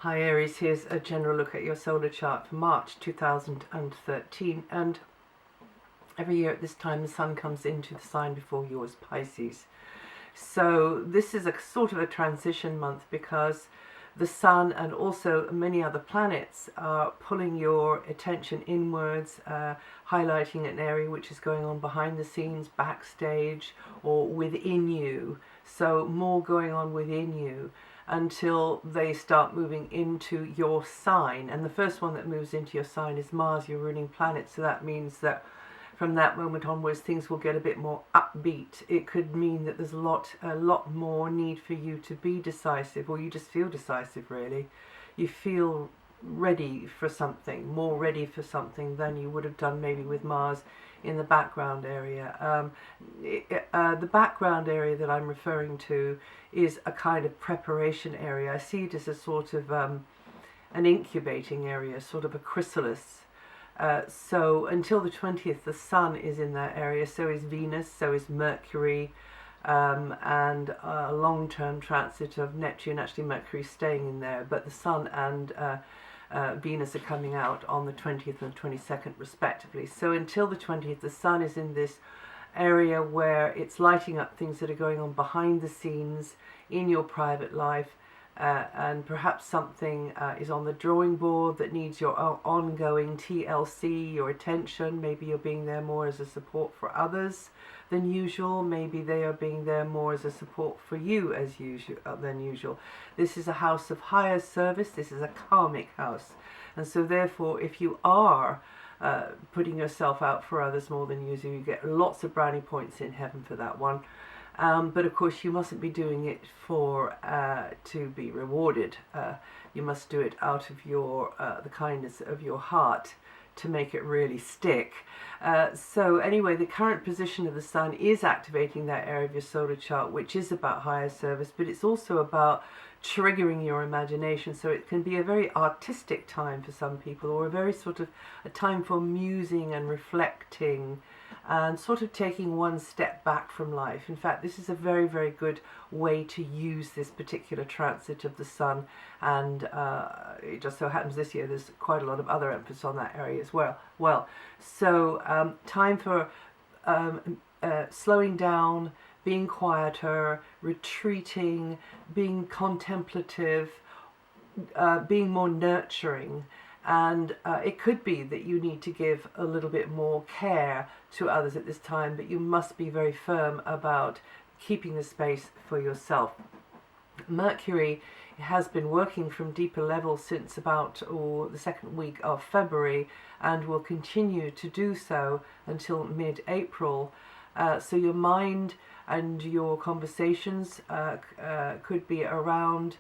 Hi Aries, here's a general look at your solar chart for March 2013, and every year at this time the Sun comes into the sign before yours, Pisces. So this is a sort of a transition month because the Sun and also many other planets are pulling your attention inwards, highlighting an area which is going on behind the scenes, backstage, or within you. So more going on within you until they start moving into your sign. And the first one that moves into your sign is Mars, your ruling planet. So that means that from that moment onwards things will get a bit more upbeat. It could mean that there's a lot more need for you to be decisive, or you just feel decisive really. You feel ready for something, more ready for something than you would have done maybe with Mars in the background area. The background area that I'm referring to is a kind of preparation area. I see it as a sort of an incubating area, sort of a chrysalis. So until the 20th, the Sun is in that area, so is Venus, so is Mercury, and a long-term transit of Neptune. Actually, Mercury staying in there, but the Sun and Venus are coming out on the 20th and 22nd respectively. So until the 20th, the Sun is in this area where it's lighting up things that are going on behind the scenes in your private life. And perhaps something is on the drawing board that needs your ongoing TLC, your attention. Maybe you're being there more as a support for others than usual. Maybe they are being there more as a support for you than usual. This is a house of higher service. This is a karmic house. And so therefore, if you are putting yourself out for others more than usual, you get lots of brownie points in heaven for that one. But of course you mustn't be doing it for to be rewarded. You must do it out of your the kindness of your heart to make it really stick. So anyway, the current position of the Sun is activating that area of your solar chart, which is about higher service, but it's also about triggering your imagination. So it can be a very artistic time for some people, or a very sort of a time for musing and reflecting and sort of taking one step back from life. In fact, this is a very, very good way to use this particular transit of the Sun, and it just so happens this year there's quite a lot of other emphasis on that area as well. So time for slowing down, being quieter, retreating, being contemplative, being more nurturing. And it could be that you need to give a little bit more care to others at this time, but you must be very firm about keeping the space for yourself. Mercury has been working from deeper levels since about the second week of February, and will continue to do so until mid-April. So your mind and your conversations could be around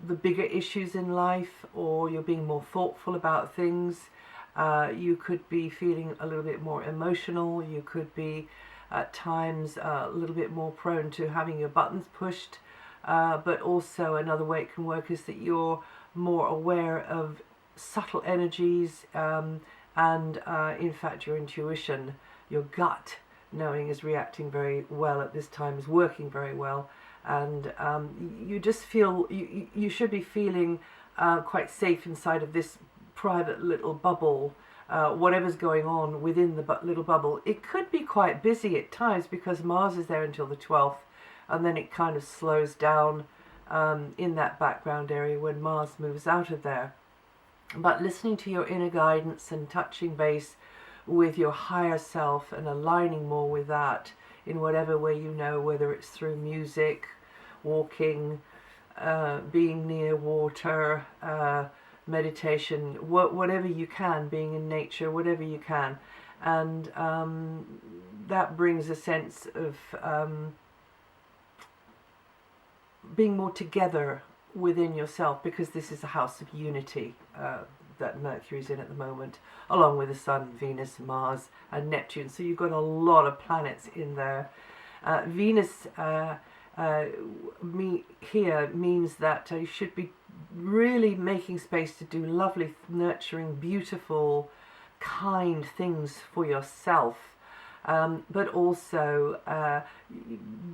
the bigger issues in life, or you're being more thoughtful about things. You could be feeling a little bit more emotional. You could be at times a little bit more prone to having your buttons pushed, but also another way it can work is that you're more aware of subtle energies, and in fact your intuition, your gut knowing is reacting very well at this time, is working very well. And you just feel you should be feeling quite safe inside of this private little bubble. Whatever's going on within the little bubble, it could be quite busy at times because Mars is there until the 12th, and then it kind of slows down in that background area when Mars moves out of there. But listening to your inner guidance and touching base with your higher self and aligning more with that in whatever way you know, whether it's through music, walking, being near water, meditation, whatever you can, being in nature, whatever you can. And that brings a sense of being more together within yourself, because this is a house of unity that Mercury's in at the moment, along with the Sun, Venus, Mars and Neptune. So you've got a lot of planets in there. Venus here means that you should be really making space to do lovely, nurturing, beautiful, kind things for yourself. But also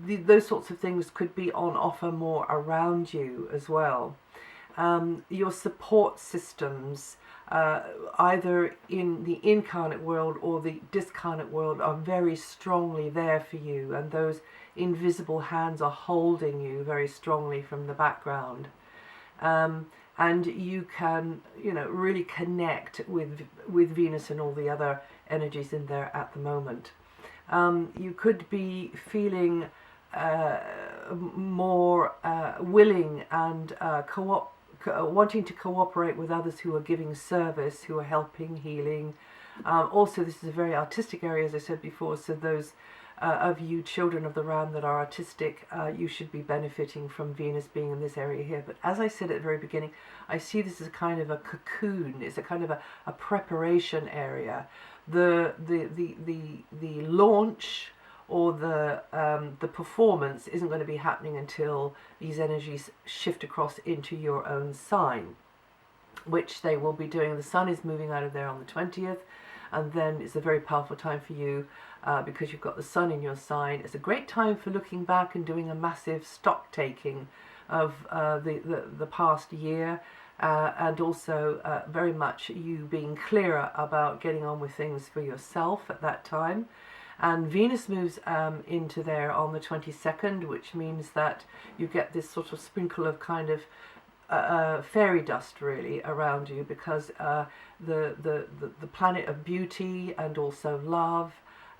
those sorts of things could be on offer more around you as well. your support systems, either in the incarnate world or the discarnate world, are very strongly there for you, and those invisible hands are holding you very strongly from the background. And you can, really connect with Venus and all the other energies in there at the moment. You could be feeling more willing and wanting to cooperate with others who are giving service, who are helping, healing. Also, this is a very artistic area, as I said before, so those of you children of the Ram that are artistic, you should be benefiting from Venus being in this area here. But as I said at the very beginning, I see this as a kind of a cocoon. It's a kind of a preparation area. The launch or the performance isn't going to be happening until these energies shift across into your own sign, which they will be doing. The Sun is moving out of there on the 20th, and then it's a very powerful time for you because you've got the Sun in your sign. It's a great time for looking back and doing a massive stock taking of the past year, and also very much you being clearer about getting on with things for yourself at that time. And Venus moves into there on the 22nd, which means that you get this sort of sprinkle of kind of fairy dust really around you, because the planet of beauty and also love,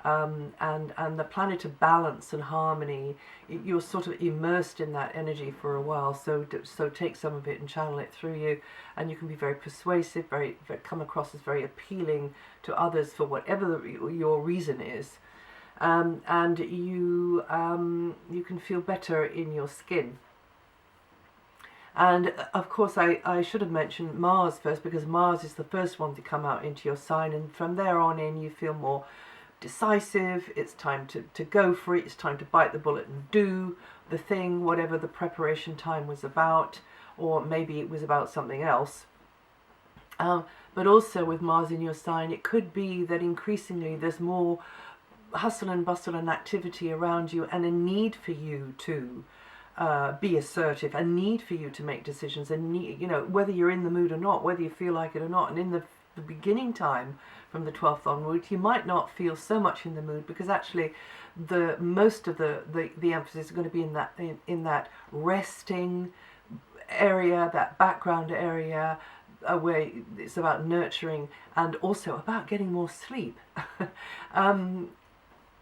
and the planet of balance and harmony, you're sort of immersed in that energy for a while. So take some of it and channel it through you, and you can be very persuasive, very come across as very appealing to others for whatever your reason is, and you can feel better in your skin. And of course I should have mentioned Mars first, because Mars is the first one to come out into your sign, and from there on in you feel more decisive. It's time to go for it. It's time to bite the bullet and do the thing, whatever the preparation time was about, or maybe it was about something else. But also with Mars in your sign, it could be that increasingly there's more hustle and bustle and activity around you, and a need for you to be assertive, a need for you to make decisions, and whether you're in the mood or not, whether you feel like it or not. And in the beginning time, from the 12th onwards, you might not feel so much in the mood, because actually most of the emphasis is going to be in that resting area, that background area, where it's about nurturing and also about getting more sleep.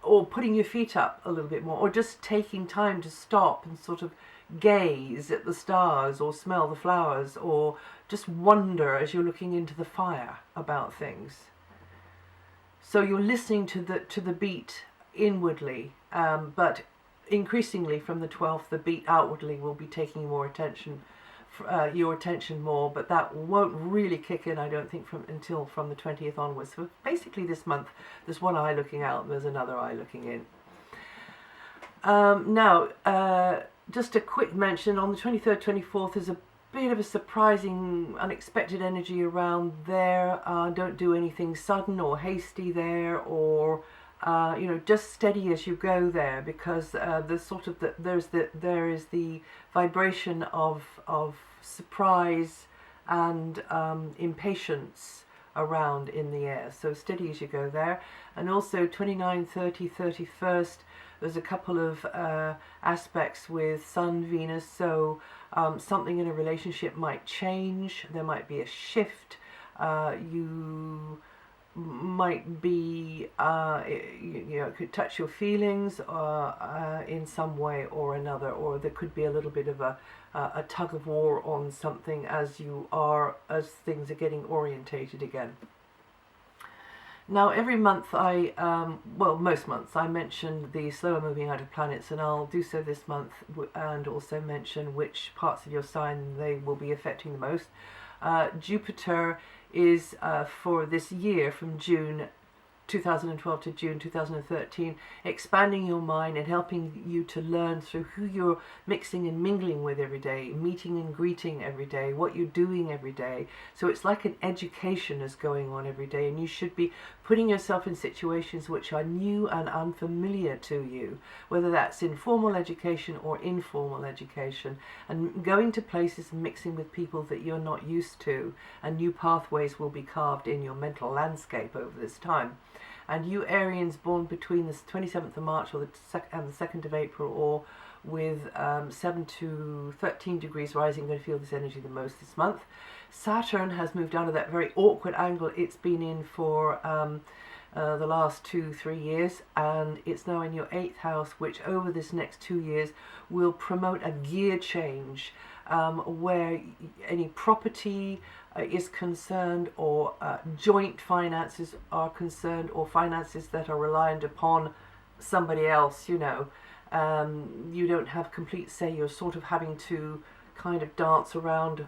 Or putting your feet up a little bit more, or just taking time to stop and sort of gaze at the stars, or smell the flowers, or just wonder as you're looking into the fire about things. So you're listening to the beat inwardly, but increasingly from the 12th, the beat outwardly will be taking your attention more, but that won't really kick in, I don't think, until from the 20th onwards. So basically this month there's one eye looking out and there's another eye looking in. Now, just a quick mention, on the 23rd, 24th, there's a bit of a surprising, unexpected energy around there. Don't do anything sudden or hasty there, or just steady as you go there, because there is the vibration of surprise and impatience around in the air. So steady as you go there. And also 29, 30, 31st, there's a couple of aspects with Sun, Venus, so something in a relationship might change. There might be a shift. You might be, it could touch your feelings in some way or another, or there could be a little bit of a tug of war on something as things are getting orientated again. Now, every month most months I mention the slower moving out of planets, and I'll do so this month, and also mention which parts of your sign they will be affecting the most. Jupiter is for this year, from June 2012 to June 2013, expanding your mind and helping you to learn through who you're mixing and mingling with every day, meeting and greeting every day, what you're doing every day. So it's like an education is going on every day, and you should be putting yourself in situations which are new and unfamiliar to you, whether that's in formal education or informal education, and going to places and mixing with people that you're not used to, and new pathways will be carved in your mental landscape over this time. And you Arians born between the 27th of March and the 2nd of April, or with 7 to 13 degrees rising, you're going to feel this energy the most this month. Saturn has moved out of that very awkward angle it's been in for the last 2-3 years, and it's now in your 8th house, which over this next 2 years will promote a gear change, where any property is concerned, or joint finances are concerned, or finances that are reliant upon somebody else, you know. You don't have complete say. You're sort of having to kind of dance around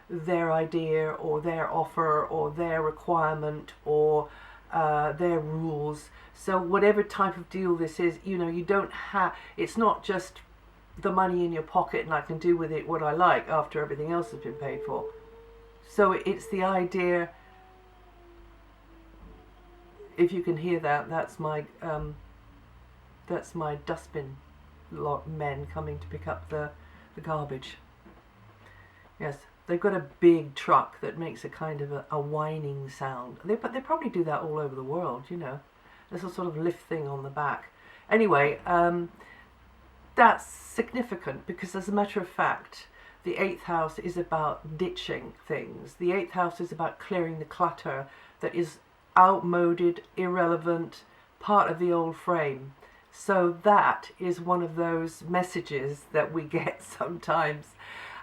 their idea or their offer or their requirement or their rules. So whatever type of deal this is, you know, you don't have, it's not just the money in your pocket and I can do with it what I like after everything else has been paid for. So it's the idea, if you can hear that, that's my dustbin men coming to pick up the garbage. Yes, they've got a big truck that makes a kind of a whining sound. They probably do that all over the world, you know. There's a sort of lift thing on the back. Anyway, that's significant because, as a matter of fact, the 8th house is about ditching things. The 8th house is about clearing the clutter that is outmoded, irrelevant, part of the old frame. So that is one of those messages that we get sometimes.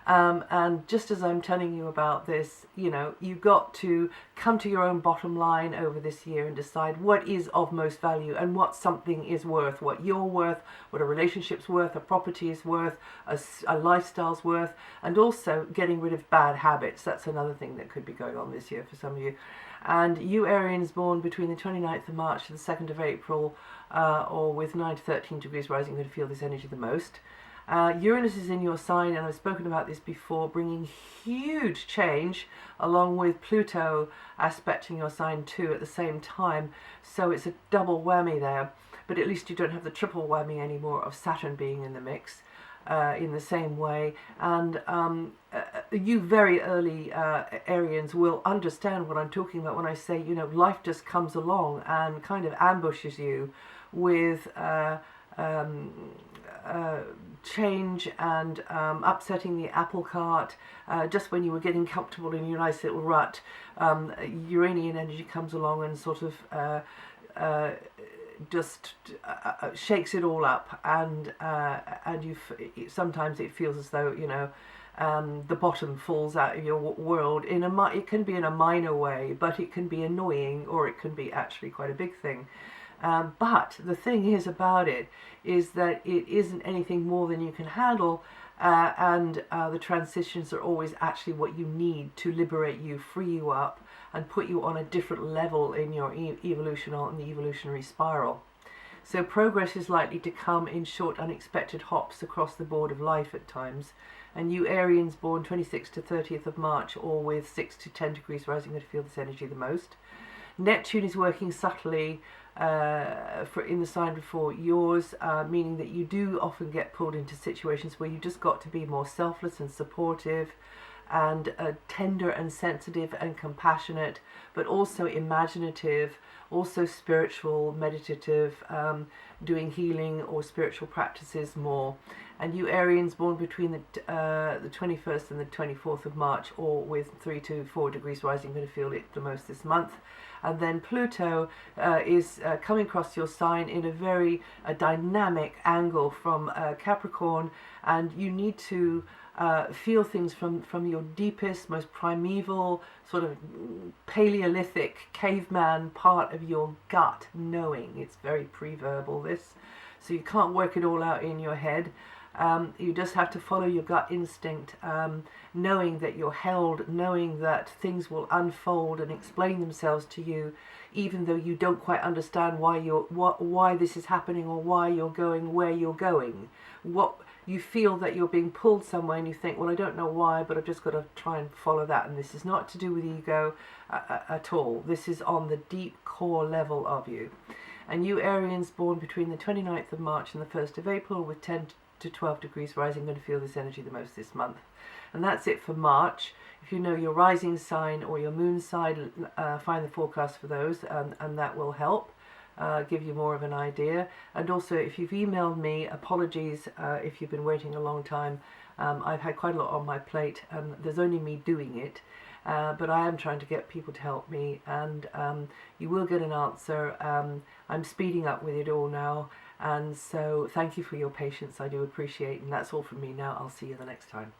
And just as I'm telling you about this, you know, you've got to come to your own bottom line over this year and decide what is of most value and what something is worth, what you're worth, what a relationship's worth, a property is worth, a lifestyle's worth, and also getting rid of bad habits. That's another thing that could be going on this year for some of you. And you Arians born between the 29th of March to the 2nd of April, or with 9 to 13 degrees rising, you're going to feel this energy the most. Uranus is in your sign, and I've spoken about this before, bringing huge change, along with Pluto aspecting your sign too at the same time. So it's a double whammy there, but at least you don't have the triple whammy anymore of Saturn being in the mix in the same way. And you very early Arians will understand what I'm talking about when I say, you know, life just comes along and kind of ambushes you with change and upsetting the apple cart just when you were getting comfortable in your nice little rut. Uranian energy comes along and sort of just shakes it all up, and you sometimes it feels as though, you know, the bottom falls out of your world. It can be in a minor way, but it can be annoying, or it can be actually quite a big thing. But the thing is about it is that it isn't anything more than you can handle, and the transitions are always actually what you need to liberate you, free you up, and put you on a different level in your evolution, on the evolutionary spiral. So progress is likely to come in short, unexpected hops across the board of life at times. And you Arians born 26th to 30th of March, or with 6 to 10 degrees rising, are going to feel this energy the most. Neptune is working subtly in the sign before yours, meaning that you do often get pulled into situations where you just got to be more selfless and supportive and tender and sensitive and compassionate, but also imaginative, also spiritual, meditative, doing healing or spiritual practices more. And you Arians born between the 21st and the 24th of March, or with 3 to 4 degrees rising, you're going to feel it the most this month. And then Pluto is coming across your sign in a very dynamic angle from Capricorn, and you need to feel things from your deepest, most primeval, sort of Paleolithic caveman part of your gut knowing. It's very pre-verbal, this, so you can't work it all out in your head. You just have to follow your gut instinct, knowing that you're held, knowing that things will unfold and explain themselves to you, even though you don't quite understand why this is happening, or why you're going where you're going. What you feel that you're being pulled somewhere, and you think, well, I don't know why, but I've just got to try and follow that. And this is not to do with ego at all. This is on the deep core level of you. And you Arians born between the 29th of March and the 1st of April with 10 to 12 degrees rising, going to feel this energy the most this month. And that's it for March. If you know your rising sign or your moon sign, find the forecast for those, and that will help give you more of an idea. And also, if you've emailed me, apologies if you've been waiting a long time. I've had quite a lot on my plate, and there's only me doing it. But I am trying to get people to help me, and you will get an answer. I'm speeding up with it all now, and so thank you for your patience. I do appreciate, and that's all from me now. I'll see you the next time.